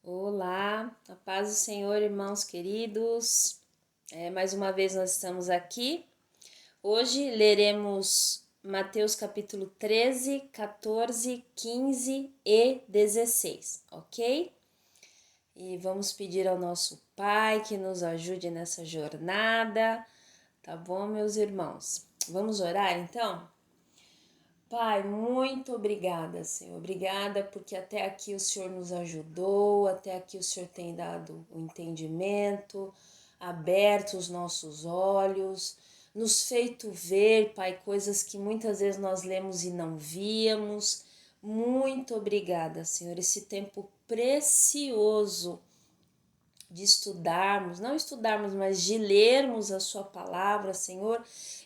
Olá, a paz do Senhor, irmãos queridos. Mais uma vez nós estamos aqui. Hoje leremos Mateus capítulo 13, 14, 15 e 16, ok? E vamos pedir ao nosso Pai que nos ajude nessa jornada, tá bom, meus irmãos? Vamos orar então? Pai, muito obrigada, Senhor. Obrigada porque até aqui o Senhor nos ajudou, até aqui o Senhor tem dado o entendimento, aberto os nossos olhos, nos feito ver, Pai, coisas que muitas vezes nós lemos e não víamos. Muito obrigada, Senhor, esse tempo precioso de estudarmos, não estudarmos, mas de lermos a sua palavra, Senhor,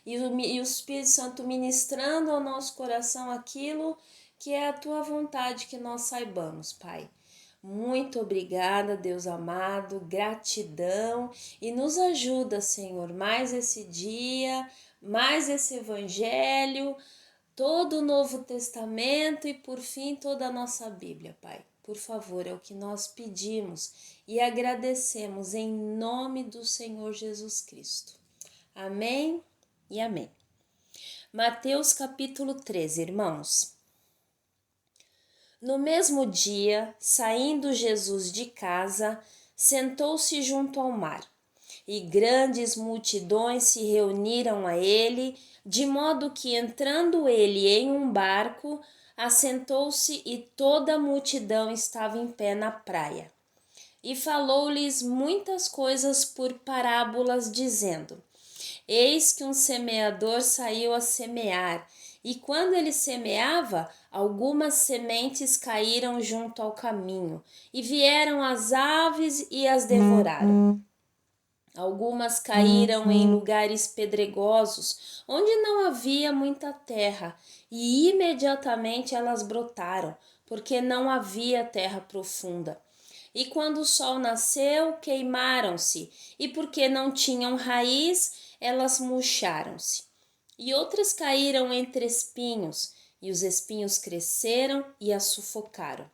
e o Espírito Santo ministrando ao nosso coração aquilo que é a tua vontade que nós saibamos, Pai. Muito obrigada, Deus amado, gratidão e nos ajuda, Senhor, mais esse dia, mais esse evangelho, todo o Novo Testamento e, por fim, toda a nossa Bíblia, Pai. Por favor, é o que nós pedimos e agradecemos em nome do Senhor Jesus Cristo. Amém e amém. Mateus capítulo 13, irmãos. No mesmo dia, saindo Jesus de casa, sentou-se junto ao mar, e grandes multidões se reuniram a ele, de modo que, entrando ele em um barco, assentou-se e toda a multidão estava em pé na praia. E falou-lhes muitas coisas por parábolas, dizendo: Eis que um semeador saiu a semear, e quando ele semeava, algumas sementes caíram junto ao caminho, e vieram as aves e as devoraram. Algumas caíram em lugares pedregosos, onde não havia muita terra, e imediatamente elas brotaram, porque não havia terra profunda. E quando o sol nasceu, queimaram-se, e porque não tinham raiz, elas murcharam-se. E outras caíram entre espinhos, e os espinhos cresceram e as sufocaram.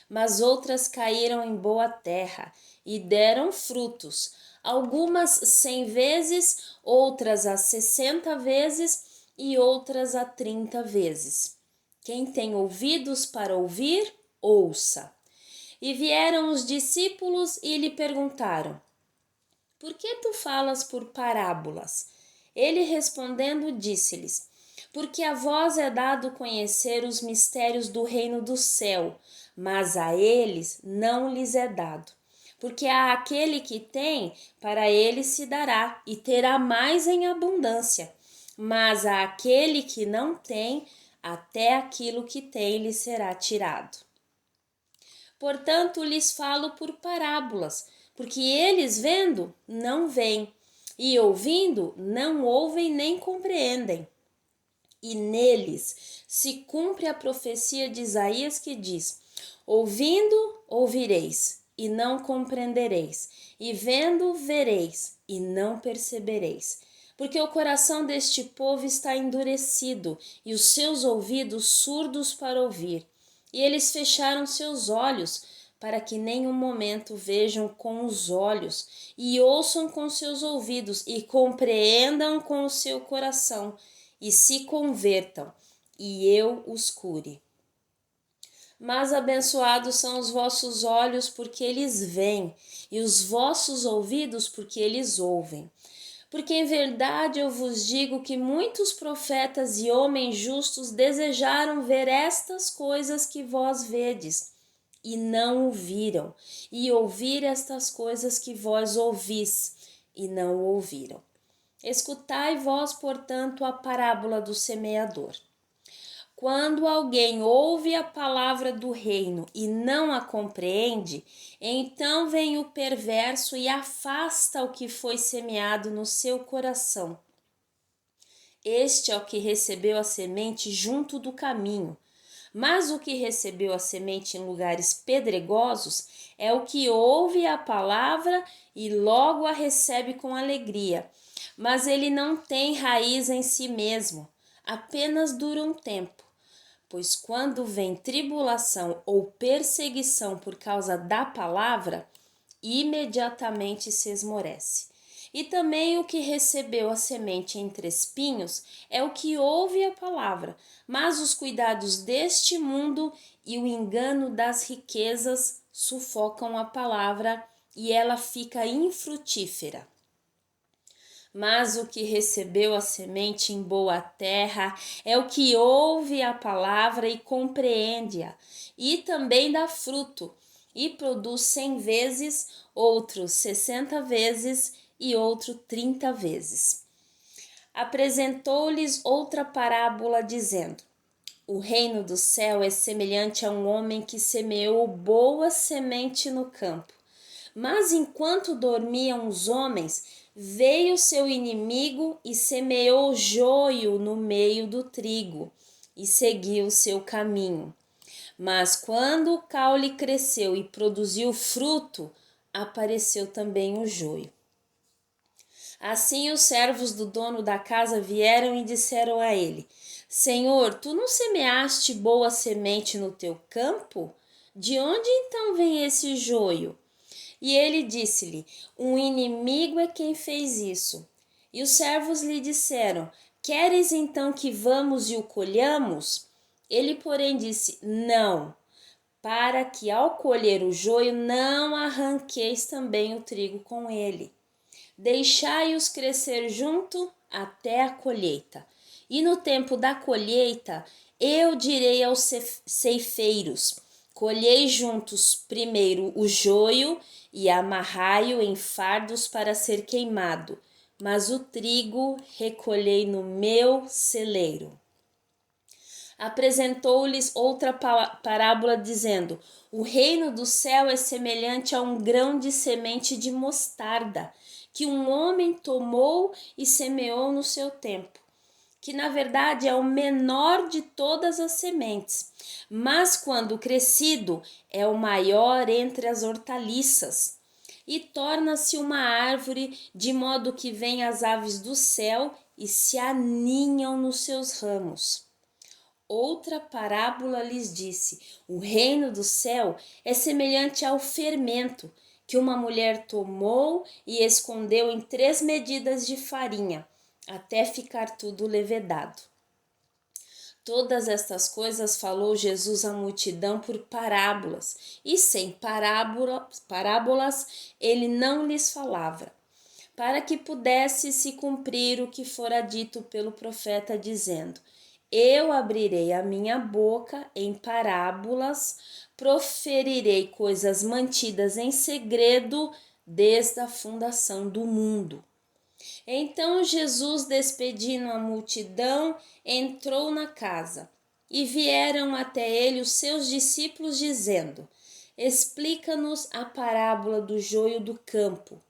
Mas outras caíram em boa terra e deram frutos, algumas 100 vezes, outras a 60 vezes e outras a 30 vezes. Quem tem ouvidos para ouvir, ouça. E vieram os discípulos e lhe perguntaram: Por que tu falas por parábolas? Ele respondendo disse-lhes: Porque a vós é dado conhecer os mistérios do reino do céu, mas a eles não lhes é dado. Porque a aquele que tem, para ele se dará, e terá mais em abundância. Mas a aquele que não tem, até aquilo que tem lhe será tirado. Portanto, lhes falo por parábolas, porque eles vendo, não veem, e ouvindo, não ouvem nem compreendem. E neles se cumpre a profecia de Isaías que diz: Ouvindo, ouvireis, e não compreendereis, e vendo, vereis, e não percebereis. Porque o coração deste povo está endurecido, e os seus ouvidos surdos para ouvir. E eles fecharam seus olhos, para que nenhum momento vejam com os olhos, e ouçam com seus ouvidos, e compreendam com o seu coração, e se convertam, e eu os cure. Mas abençoados são os vossos olhos, porque eles veem, e os vossos ouvidos, porque eles ouvem. Porque em verdade eu vos digo que muitos profetas e homens justos desejaram ver estas coisas que vós vedes, e não o viram, e ouvir estas coisas que vós ouvis, e não ouviram. Escutai vós, portanto, a parábola do semeador. Quando alguém ouve a palavra do reino e não a compreende, então vem o perverso e afasta o que foi semeado no seu coração. Este é o que recebeu a semente junto do caminho. Mas o que recebeu a semente em lugares pedregosos é o que ouve a palavra e logo a recebe com alegria. Mas ele não tem raiz em si mesmo, apenas dura um tempo. pois quando vem tribulação ou perseguição por causa da palavra, imediatamente se esmorece. E também o que recebeu a semente entre espinhos é o que ouve a palavra, mas os cuidados deste mundo e o engano das riquezas sufocam a palavra e ela fica infrutífera. Mas o que recebeu a semente em boa terra é o que ouve a palavra e compreende-a, e também dá fruto, e produz 100 vezes, outro 60 vezes e outro 30 vezes. Apresentou-lhes outra parábola, dizendo: o reino do céu é semelhante a um homem que semeou boa semente no campo. Mas enquanto dormiam os homens, veio seu inimigo e semeou joio no meio do trigo, e seguiu seu caminho. Mas quando o caule cresceu e produziu fruto, apareceu também o joio. Assim os servos do dono da casa vieram e disseram a ele: Senhor, tu não semeaste boa semente no teu campo? De onde então vem esse joio? E ele disse-lhe: um inimigo é quem fez isso. E os servos lhe disseram: queres então que vamos e o colhamos? Ele, porém, disse: não, para que ao colher o joio não arranqueis também o trigo com ele. Deixai-os crescer junto até a colheita. E no tempo da colheita, eu direi aos ceifeiros: colhei juntos primeiro o joio e amarrai-o em fardos para ser queimado, mas o trigo recolhei no meu celeiro. Apresentou-lhes outra parábola, dizendo: o reino do céu é semelhante a um grão de semente de mostarda, que um homem tomou e semeou no seu tempo, que na verdade é o menor de todas as sementes, mas quando crescido é o maior entre as hortaliças, e torna-se uma árvore, de modo que vêm as aves do céu e se aninham nos seus ramos. Outra parábola lhes disse: o reino do céu é semelhante ao fermento que uma mulher tomou e escondeu em 3 medidas de farinha, até ficar tudo levedado. Todas estas coisas falou Jesus à multidão por parábolas, e sem parábolas ele não lhes falava, para que pudesse se cumprir o que fora dito pelo profeta, dizendo: eu abrirei a minha boca em parábolas, proferirei coisas mantidas em segredo desde a fundação do mundo. Então Jesus, despedindo a multidão, entrou na casa, e vieram até ele os seus discípulos, dizendo: explica-nos a parábola do joio do campo.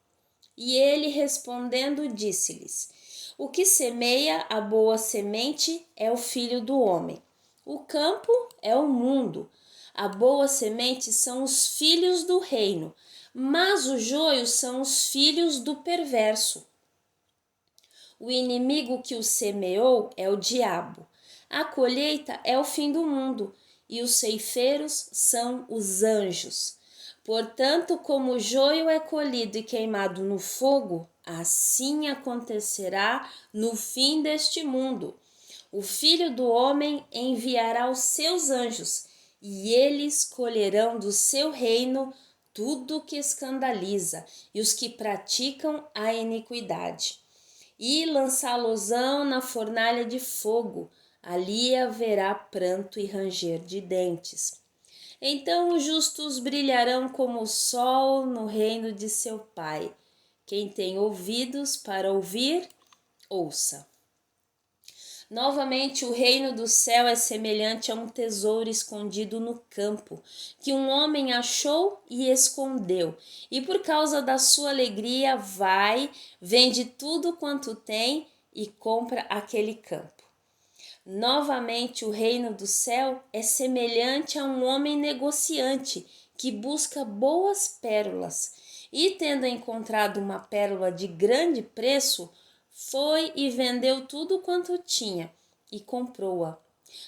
E ele, respondendo, disse-lhes: o que semeia a boa semente é o Filho do homem. O campo é o mundo. A boa semente são os filhos do reino, mas o joio são os filhos do perverso. O inimigo que o semeou é o diabo. A colheita é o fim do mundo, e os ceifeiros são os anjos. Portanto, como o joio é colhido e queimado no fogo, assim acontecerá no fim deste mundo. O Filho do Homem enviará os seus anjos, e eles colherão do seu reino tudo o que escandaliza e os que praticam a iniquidade, e lançá-los-ão na fornalha de fogo. Ali haverá pranto e ranger de dentes. Então os justos brilharão como o sol no reino de seu Pai. Quem tem ouvidos para ouvir, ouça. Novamente, o reino do céu é semelhante a um tesouro escondido no campo, que um homem achou e escondeu, e por causa da sua alegria vai, vende tudo quanto tem e compra aquele campo. Novamente, o reino do céu é semelhante a um homem negociante que busca boas pérolas, e tendo encontrado uma pérola de grande preço, foi e vendeu tudo quanto tinha e comprou-a.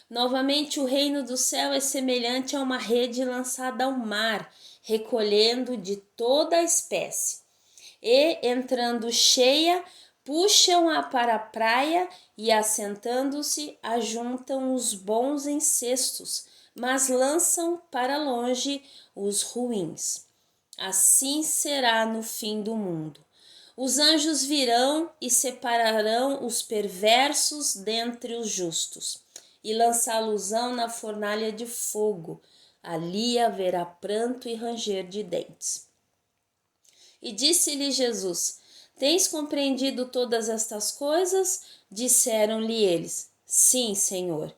Novamente, o reino do céu é semelhante a uma rede lançada ao mar, recolhendo de toda a espécie. E, entrando cheia, puxam-a para a praia e, assentando-se, ajuntam os bons em cestos, mas lançam para longe os ruins. Assim será no fim do mundo. Os anjos virão e separarão os perversos dentre os justos, e lançá-los-ão na fornalha de fogo. Ali haverá pranto e ranger de dentes. E disse-lhe Jesus: Tens compreendido todas estas coisas? Disseram-lhe eles: Sim, Senhor.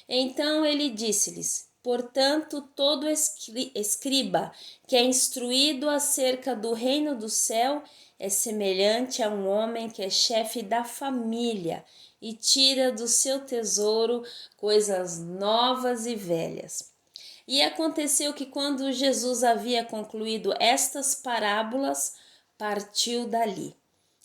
Então ele disse-lhes: Portanto, todo escriba que é instruído acerca do reino do céu é semelhante a um homem que é chefe da família e tira do seu tesouro coisas novas e velhas. E aconteceu que, quando Jesus havia concluído estas parábolas, partiu dali.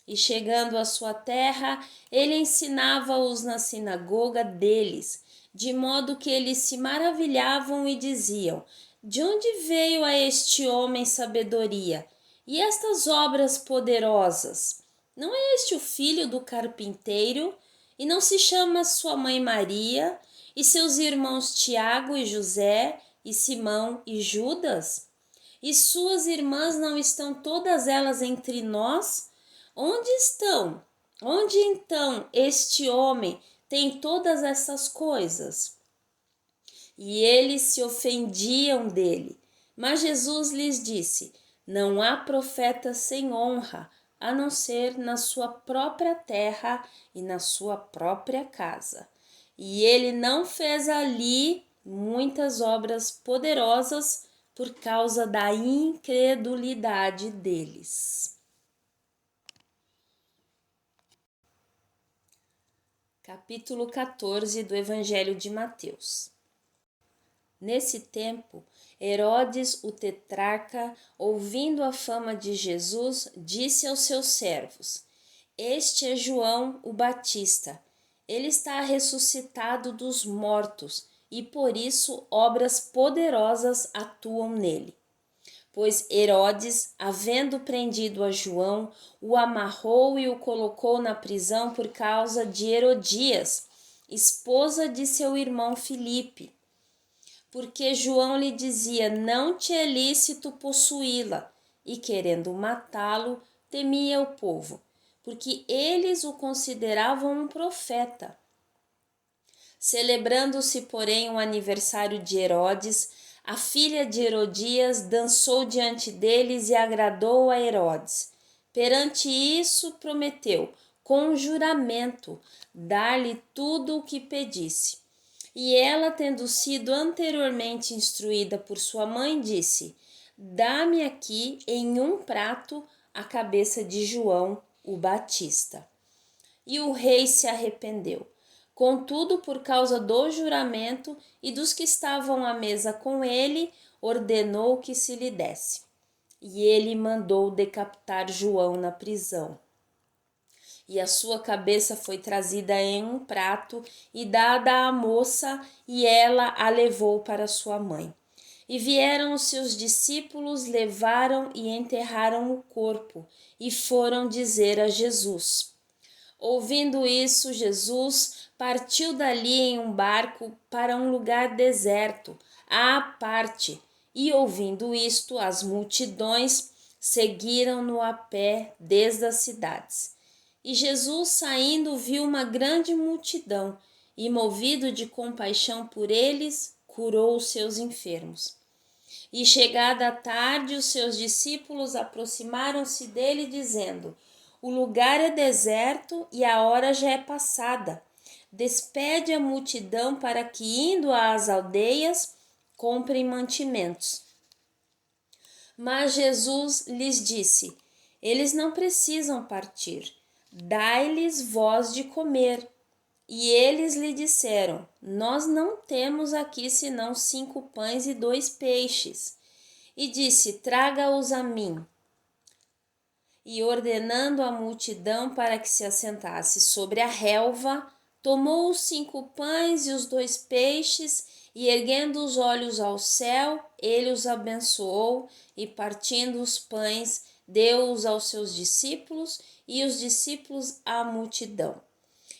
E chegando à sua terra, ele ensinava-os na sinagoga deles, de modo que eles se maravilhavam e diziam: De onde veio a este homem sabedoria? E estas obras poderosas? Não é este o filho do carpinteiro? E não se chama sua mãe Maria, e seus irmãos Tiago e José, e Simão e Judas? E suas irmãs não estão todas elas entre nós? Onde estão? Onde então este homem tem todas essas coisas? E eles se ofendiam dele. Mas Jesus lhes disse: Não há profeta sem honra, a não ser na sua própria terra e na sua própria casa. E ele não fez ali muitas obras poderosas por causa da incredulidade deles. Capítulo 14 do Evangelho de Mateus. Nesse tempo, Herodes, o tetrarca, ouvindo a fama de Jesus, disse aos seus servos: Este é João o Batista. Ele está ressuscitado dos mortos, e por isso obras poderosas atuam nele. Pois Herodes, havendo prendido a João, o amarrou e o colocou na prisão por causa de Herodias, esposa de seu irmão Filipe, porque João lhe dizia: Não te é lícito possuí-la, e querendo matá-lo, temia o povo, porque eles o consideravam um profeta. Celebrando-se, porém, o aniversário de Herodes, a filha de Herodias dançou diante deles e agradou a Herodes. Perante isso, prometeu, com juramento, dar-lhe tudo o que pedisse. E ela, tendo sido anteriormente instruída por sua mãe, disse: Dá-me aqui em um prato a cabeça de João o Batista. E o rei se arrependeu. Contudo, por causa do juramento e dos que estavam à mesa com ele, ordenou que se lhe desse. E ele mandou decapitar João na prisão. E a sua cabeça foi trazida em um prato e dada à moça, e ela a levou para sua mãe. E vieram os seus discípulos, levaram e enterraram o corpo, e foram dizer a Jesus. Ouvindo isso, Jesus partiu dali em um barco para um lugar deserto, à parte, e ouvindo isto, as multidões seguiram-no a pé desde as cidades. E Jesus, saindo, viu uma grande multidão, e, movido de compaixão por eles, curou os seus enfermos. E chegada a tarde, os seus discípulos aproximaram-se dele, dizendo: O lugar é deserto e a hora já é passada. Despede a multidão para que, indo às aldeias, comprem mantimentos. Mas Jesus lhes disse: Eles não precisam partir. Dai-lhes vós de comer. E eles lhe disseram: Nós não temos aqui senão 5 pães e 2 peixes. E disse: Traga-os a mim. E ordenando a multidão para que se assentasse sobre a relva, tomou os 5 pães e os 2 peixes, e erguendo os olhos ao céu, ele os abençoou, e partindo os pães, deu-os aos seus discípulos, e os discípulos à multidão.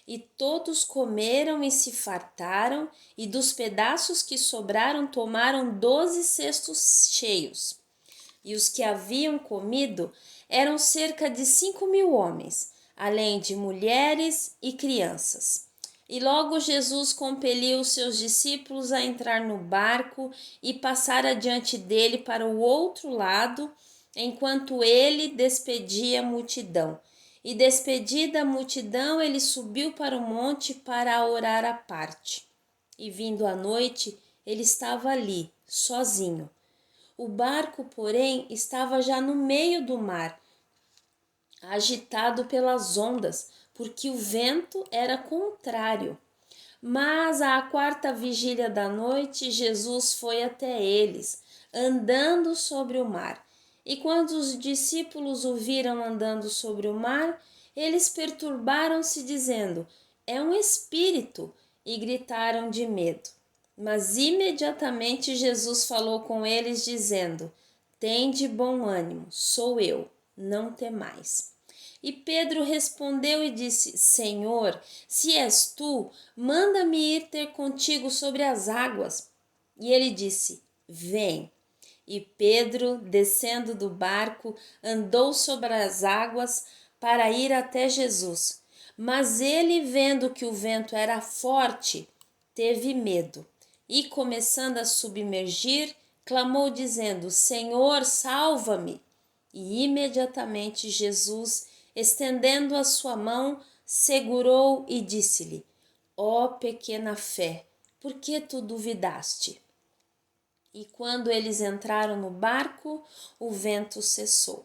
E todos comeram e se fartaram, e dos pedaços que sobraram tomaram 12 cestos cheios. E os que haviam comido eram cerca de 5.000 homens, além de mulheres e crianças. E logo Jesus compeliu os seus discípulos a entrar no barco e passar adiante dele para o outro lado, enquanto ele despedia a multidão. E despedida a multidão, ele subiu para o monte para orar à parte. E vindo a noite, ele estava ali, sozinho. O barco, porém, estava já no meio do mar, agitado pelas ondas, porque o vento era contrário. Mas à 4ª vigília da noite, Jesus foi até eles, andando sobre o mar. E quando os discípulos o viram andando sobre o mar, eles perturbaram-se, dizendo: É um espírito, e gritaram de medo. Mas imediatamente Jesus falou com eles, dizendo: Tende bom ânimo, sou eu, não temais. E Pedro respondeu e disse: Senhor, se és tu, manda-me ir ter contigo sobre as águas. E ele disse: Vem. E Pedro, descendo do barco, andou sobre as águas para ir até Jesus. Mas ele, vendo que o vento era forte, teve medo e, começando a submergir, clamou, dizendo: Senhor, salva-me! E imediatamente Jesus, estendendo a sua mão, segurou e disse-lhe: Ó pequena fé, por que tu duvidaste? E quando eles entraram no barco, o vento cessou.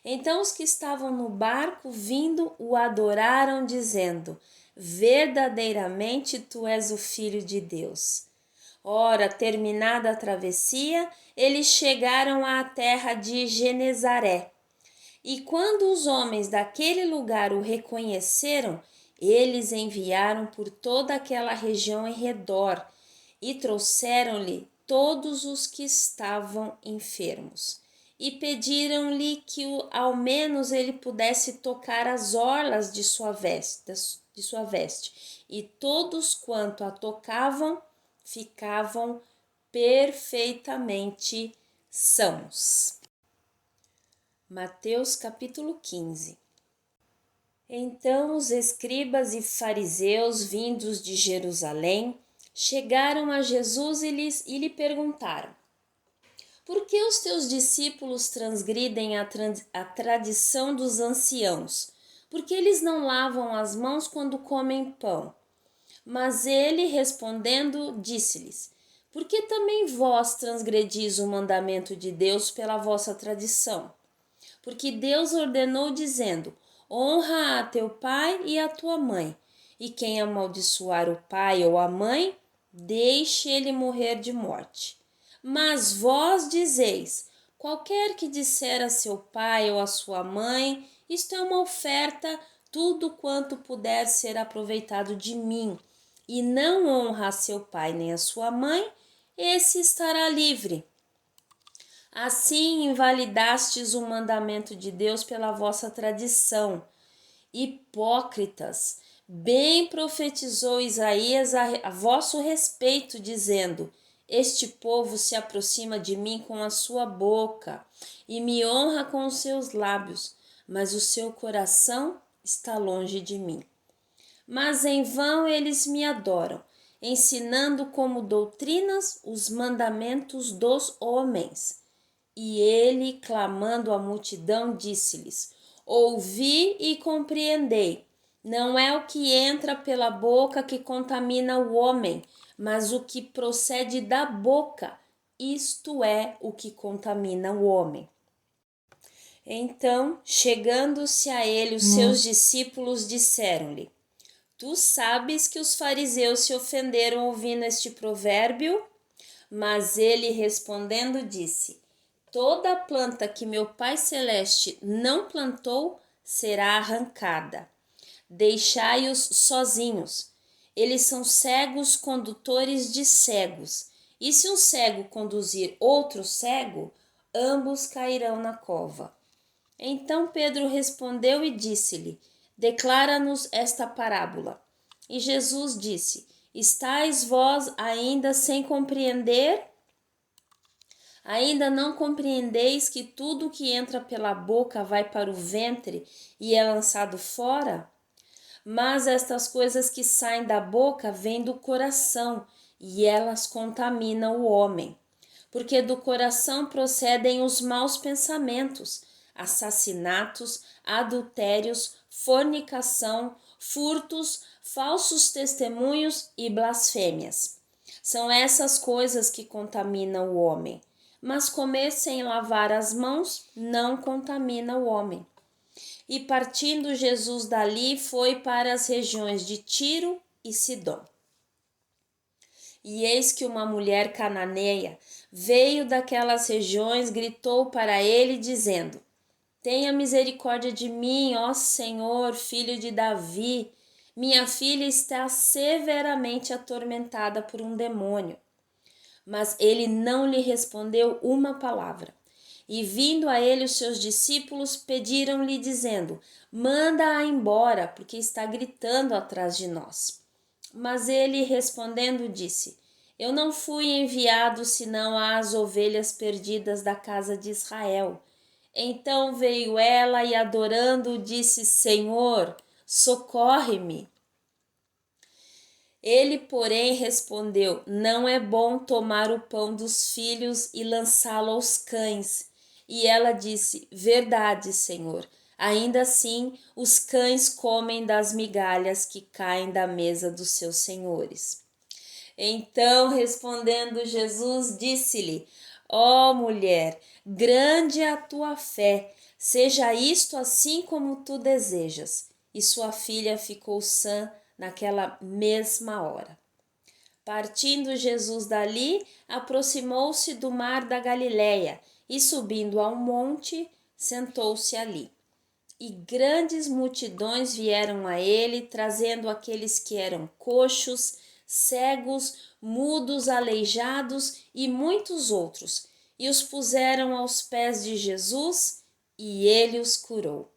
Então os que estavam no barco, vindo, o adoraram, dizendo: Verdadeiramente tu és o Filho de Deus. Ora, terminada a travessia, eles chegaram à terra de Genezaré. E quando os homens daquele lugar o reconheceram, eles enviaram por toda aquela região em redor e trouxeram-lhe todos os que estavam enfermos. E pediram-lhe que ao menos ele pudesse tocar as orlas de sua veste. E todos quanto a tocavam ficavam perfeitamente sãos. Mateus capítulo 15. Então os escribas e fariseus vindos de Jerusalém chegaram a Jesus e lhe perguntaram: Por que os teus discípulos transgridem a tradição dos anciãos? Porque eles não lavam as mãos quando comem pão? Mas ele, respondendo, disse-lhes: Por que também vós transgredis o mandamento de Deus pela vossa tradição? Porque Deus ordenou, dizendo: Honra a teu pai e a tua mãe. E quem amaldiçoar o pai ou a mãe, deixe ele morrer de morte. Mas vós dizeis: Qualquer que disser a seu pai ou a sua mãe, isto é uma oferta, tudo quanto puder ser aproveitado de mim, e não honra a seu pai nem a sua mãe, esse estará livre. Assim invalidastes o mandamento de Deus pela vossa tradição. Hipócritas, bem profetizou Isaías a vosso respeito, dizendo: Este povo se aproxima de mim com a sua boca e me honra com os seus lábios, mas o seu coração está longe de mim. Mas em vão eles me adoram, ensinando como doutrinas os mandamentos dos homens. E ele, clamando à multidão, disse-lhes: Ouvi e compreendei. Não é o que entra pela boca que contamina o homem, mas o que procede da boca, isto é o que contamina o homem. Então, chegando-se a ele, os seus discípulos disseram-lhe: Tu sabes que os fariseus se ofenderam ouvindo este provérbio? Mas ele, respondendo, disse: Toda planta que meu Pai Celeste não plantou será arrancada. Deixai-os sozinhos. Eles são cegos condutores de cegos. E se um cego conduzir outro cego, ambos cairão na cova. Então Pedro respondeu e disse-lhe: Declara-nos esta parábola. E Jesus disse: Estais vós ainda sem compreender? Ainda não compreendeis que tudo que entra pela boca vai para o ventre e é lançado fora? Mas estas coisas que saem da boca vêm do coração, e elas contaminam o homem. Porque do coração procedem os maus pensamentos, assassinatos, adultérios, fornicação, furtos, falsos testemunhos e blasfêmias. São essas coisas que contaminam o homem. Mas comer sem lavar as mãos não contamina o homem. E partindo Jesus dali, foi para as regiões de Tiro e Sidom. E eis que uma mulher cananeia veio daquelas regiões, gritou para ele, dizendo: Tenha misericórdia de mim, ó Senhor, filho de Davi. Minha filha está severamente atormentada por um demônio. Mas ele não lhe respondeu uma palavra. E vindo a ele os seus discípulos, pediram-lhe, dizendo: Manda-a embora, porque está gritando atrás de nós. Mas ele, respondendo, disse: Eu não fui enviado senão às ovelhas perdidas da casa de Israel. Então veio ela e, adorando, disse: Senhor, socorre-me. Ele, porém, respondeu: Não é bom tomar o pão dos filhos e lançá-lo aos cães. E ela disse: Verdade, Senhor. Ainda assim, os cães comem das migalhas que caem da mesa dos seus senhores. Então, respondendo Jesus, disse-lhe: Ó mulher, grande é a tua fé, seja isto assim como tu desejas. E sua filha ficou sã naquela mesma hora. Partindo Jesus dali, aproximou-se do mar da Galileia e, subindo a um monte, sentou-se ali. E grandes multidões vieram a ele, trazendo aqueles que eram coxos, cegos, mudos, aleijados e muitos outros, e os puseram aos pés de Jesus, e ele os curou.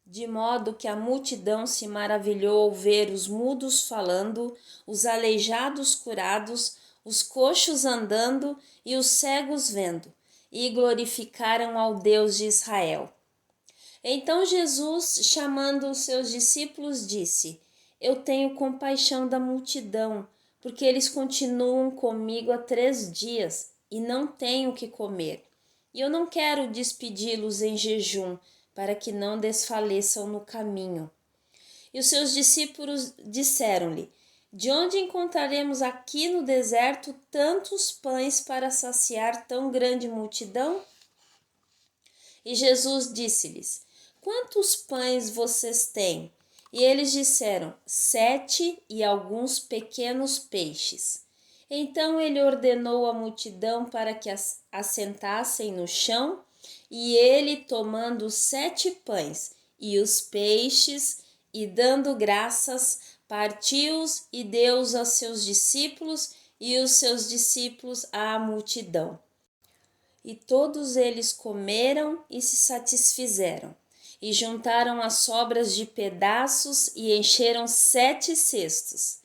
De modo que a multidão se maravilhou ao ver os mudos falando, os aleijados curados, os coxos andando e os cegos vendo, e glorificaram ao Deus de Israel. Então Jesus, chamando os seus discípulos, disse: Eu tenho compaixão da multidão, porque eles continuam comigo há 3 dias e não têm o que comer. E eu não quero despedi-los em jejum, para que não desfaleçam no caminho. E os seus discípulos disseram-lhe: De onde encontraremos aqui no deserto tantos pães para saciar tão grande multidão? E Jesus disse-lhes: Quantos pães vocês têm? E eles disseram: 7 e alguns pequenos peixes. Então ele ordenou à multidão para que assentassem no chão, e ele, tomando os 7 pães e os peixes, e dando graças, partiu-os e deu-os aos seus discípulos, e os seus discípulos à multidão. E todos eles comeram e se satisfizeram, e juntaram as sobras de pedaços e encheram 7 cestos.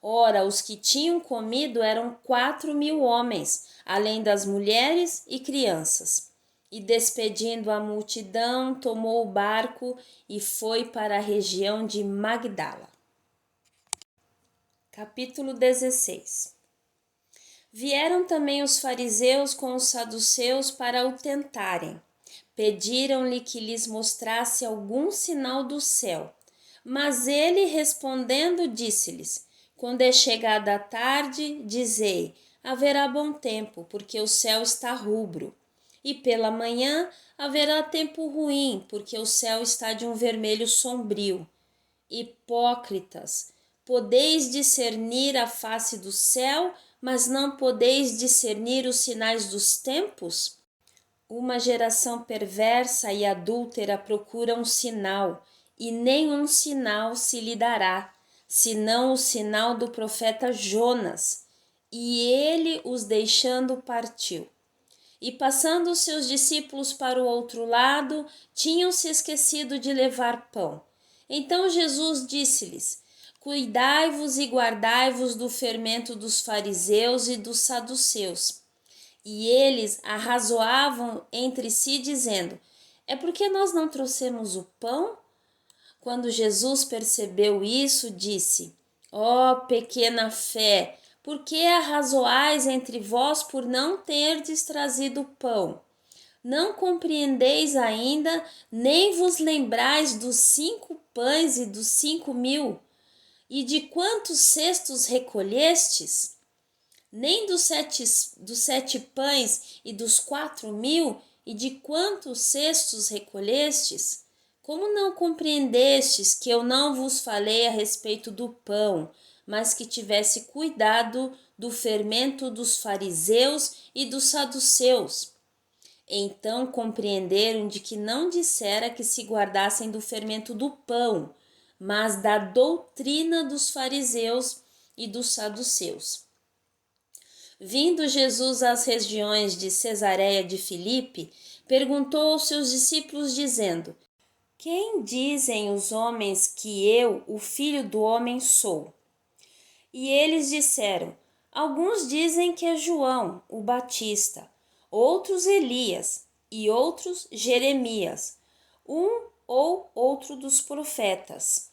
Ora, os que tinham comido eram 4.000 homens, além das mulheres e crianças. E despedindo a multidão, tomou o barco e foi para a região de Magdala. Capítulo 16. Vieram também os fariseus com os saduceus para o tentarem. Pediram-lhe que lhes mostrasse algum sinal do céu. Mas ele, respondendo, disse-lhes: Quando é chegada a tarde, dizei: haverá bom tempo, porque o céu está rubro. E pela manhã haverá tempo ruim, porque o céu está de um vermelho sombrio. Hipócritas, podeis discernir a face do céu, mas não podeis discernir os sinais dos tempos? Uma geração perversa e adúltera procura um sinal, e nenhum sinal se lhe dará, senão o sinal do profeta Jonas. E ele, os deixando, partiu. E passando os seus discípulos para o outro lado, tinham se esquecido de levar pão. Então Jesus disse-lhes: Cuidai-vos e guardai-vos do fermento dos fariseus e dos saduceus. E eles arrazoavam entre si, dizendo: É porque nós não trouxemos o pão? Quando Jesus percebeu isso, disse: Ó pequena fé, por que arrazoais entre vós por não terdes trazido pão? Não compreendeis ainda, nem vos lembrais dos 5 pães e dos 5.000? E de quantos cestos recolhestes? Nem dos sete pães e dos 4.000? E de quantos cestos recolhestes? Como não compreendestes que eu não vos falei a respeito do pão, mas que tivesse cuidado do fermento dos fariseus e dos saduceus? Então compreenderam de que não dissera que se guardassem do fermento do pão, mas da doutrina dos fariseus e dos saduceus. Vindo Jesus às regiões de Cesareia de Filipe, perguntou aos seus discípulos, dizendo: Quem dizem os homens que eu, o Filho do Homem, sou? E eles disseram: Alguns dizem que é João, o Batista, outros Elias, e outros Jeremias, um ou outro dos profetas.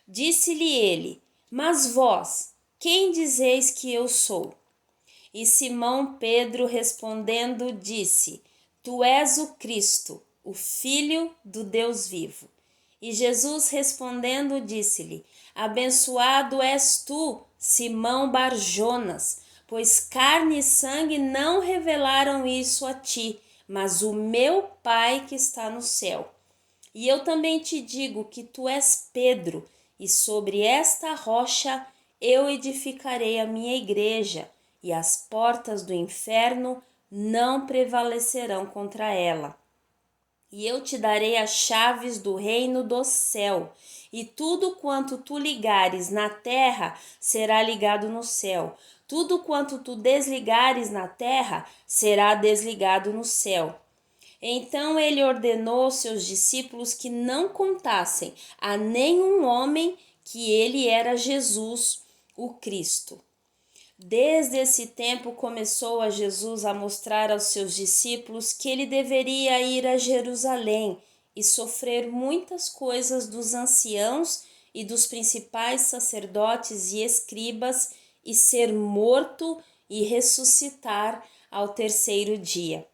Disse-lhe ele: Mas vós, quem dizeis que eu sou? E Simão Pedro respondendo disse: Tu és o Cristo, o Filho do Deus vivo. E Jesus respondendo disse-lhe: Abençoado és tu, Simão Bar-Jonas, pois carne e sangue não revelaram isso a ti, mas o meu Pai que está no céu. E eu também te digo que tu és Pedro, e sobre esta rocha eu edificarei a minha igreja, e as portas do inferno não prevalecerão contra ela. E eu te darei as chaves do reino do céu, e tudo quanto tu ligares na terra será ligado no céu, tudo quanto tu desligares na terra será desligado no céu. Então ele ordenou aos seus discípulos que não contassem a nenhum homem que ele era Jesus, o Cristo. Desde esse tempo começou a Jesus a mostrar aos seus discípulos que ele deveria ir a Jerusalém e sofrer muitas coisas dos anciãos e dos principais sacerdotes e escribas e ser morto e ressuscitar ao terceiro dia.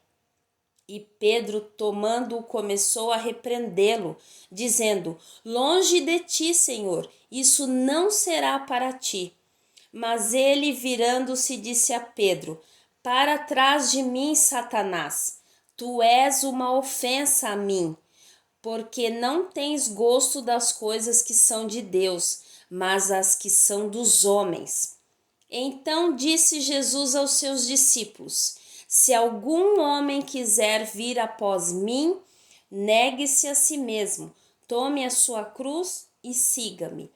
E Pedro, tomando-o, começou a repreendê-lo, dizendo: Longe de ti, Senhor, isso não será para ti. Mas ele, virando-se, disse a Pedro: Para trás de mim, Satanás, tu és uma ofensa a mim, porque não tens gosto das coisas que são de Deus, mas as que são dos homens. Então disse Jesus aos seus discípulos: Se algum homem quiser vir após mim, negue-se a si mesmo, tome a sua cruz e siga-me.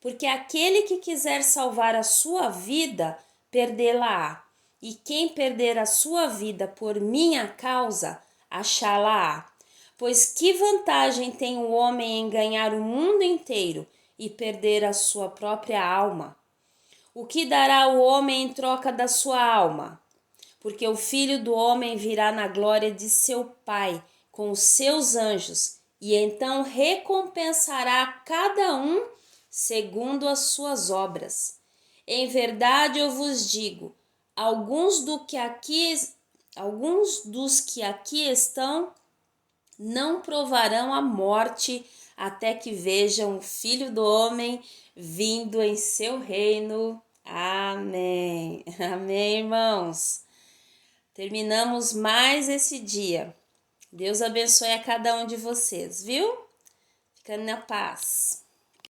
Porque aquele que quiser salvar a sua vida, perdê-la-á. E quem perder a sua vida por minha causa, achá-la-á. Pois que vantagem tem o homem em ganhar o mundo inteiro e perder a sua própria alma? O que dará o homem em troca da sua alma? Porque o Filho do Homem virá na glória de seu Pai com os seus anjos, e então recompensará cada um segundo as suas obras. Em verdade eu vos digo, alguns dos que aqui estão não provarão a morte até que vejam o Filho do Homem vindo em seu reino. Amém. Amém, irmãos. Terminamos mais esse dia. Deus abençoe a cada um de vocês, viu? Ficando na paz.